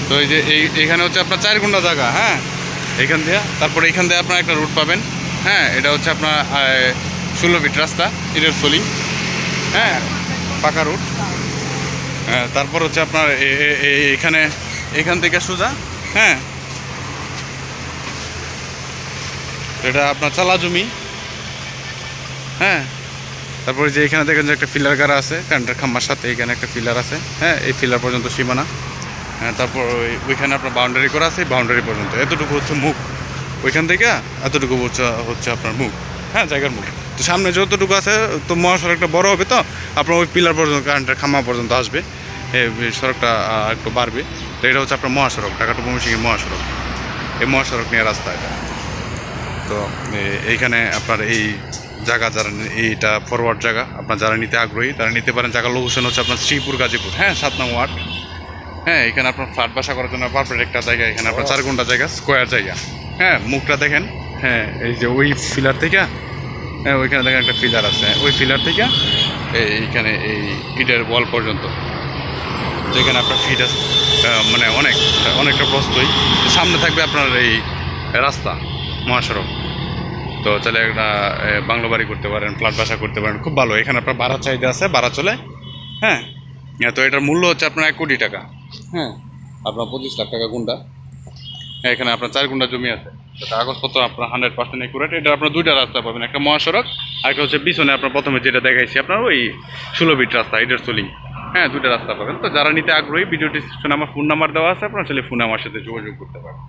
তো এই যে এইখানে হচ্ছে আপনার 4 গুন্ডা জায়গা, হ্যাঁ, এইখান দিয়ে। তারপরে এইখান দিয়ে আপনার একটা রুট পাবেন, হ্যাঁ, এটা হচ্ছে আপনার 16 ফিট রাস্তা, ইটের সোলিং, হ্যাঁ, পাকা রুট। হ্যাঁ, তারপর হচ্ছে আপনার এখান থেকে সোজা, হ্যাঁ, এটা আপনার চালা জমি, হ্যাঁ। তারপরে যে এখানে দেখেন যে একটা ফিলার গাড়া আছে কারেন্টের খাম্বার সাথে, এখানে একটা ফিলার আছে, হ্যাঁ, এই ফিলার পর্যন্ত সীমানা। হ্যাঁ, তারপর ওইখানে আপনার বাউন্ডারি করা আছে, বাউন্ডারি পর্যন্ত এতটুকু হচ্ছে মুখ, ওইখান থেকে এতটুকু হচ্ছে আপনার মুখ, হ্যাঁ, জায়গার মুখ। তো সামনে যতটুকু আছে তো মহাসড়কটা বড় হবে, তো আপনার ওই পিলার পর্যন্ত কারেন্টের খাম্বা পর্যন্ত আসবে, এই সড়কটা একটু বাড়বে। তো এটা হচ্ছে আপনার মহাসড়ক, ঢাকা টু ময়মনসিংহের মহাসড়ক, এই মহাসড়ক নিয়ে রাস্তা এটা। তো এইখানে আপনার এই জায়গা যারা এইটা ফরওয়ার্ড জায়গা, আপনার যারা নিতে আগ্রহী তারা নিতে পারেন। জায়গা লোকেশন হচ্ছে আপনার শ্রীপুর গাজীপুর, হ্যাঁ, 7 নং ওয়ার্ড। হ্যাঁ, এখানে আপনার ফ্ল্যাট বাসা করার জন্য পারফেক্ট একটা জায়গা। এখানে আপনার 4 গুন্ডা জায়গা, স্কোয়ার জায়গা, হ্যাঁ। মুখটা দেখেন, হ্যাঁ, এই যে ওই ফিলার থেকে, হ্যাঁ, ওইখানে দেখেন একটা ফিলার আছে, ওই ফিলার থেকে এইখানে এই ইটের ওয়াল পর্যন্ত, যেখানে আপনার ফিট আছে, মানে অনেকটা প্রস্তই। সামনে থাকবে আপনার এই রাস্তা, মহাসড়ক। তো তাহলে একটা বাংলো বাড়ি করতে পারেন, ফ্ল্যাট বাসা করতে পারেন, খুব ভালো। এখানে আপনার ভাড়া চাহিদা আছে, ভাড়া চলে, হ্যাঁ। তো এটার মূল্য হচ্ছে আপনার 1 কোটি টাকা, হ্যাঁ, আপনার 25 লাখ টাকা গুন্ডা। হ্যাঁ, এখানে আপনার 4 গুন্ডা জমি আছে, কাগজপত্র আপনার 100% একুরেট। এটা আপনার 2টা রাস্তা পাবেন, একটা মহাসড়ক আর একটা হচ্ছে পিছনে আপনার প্রথমে যেটা দেখাইছি আপনার ওই 16 ফিট রাস্তা, এটার সোলিং, হ্যাঁ, 2টা রাস্তা পাবেন। তো যারা নিতে আগ্রহী, ভিডিও ডিসক্রিপশনে আমার ফোন নাম্বার দেওয়া আছে, আপনারা চাইলে ফোনে আমার সাথে যোগাযোগ করতে পারেন।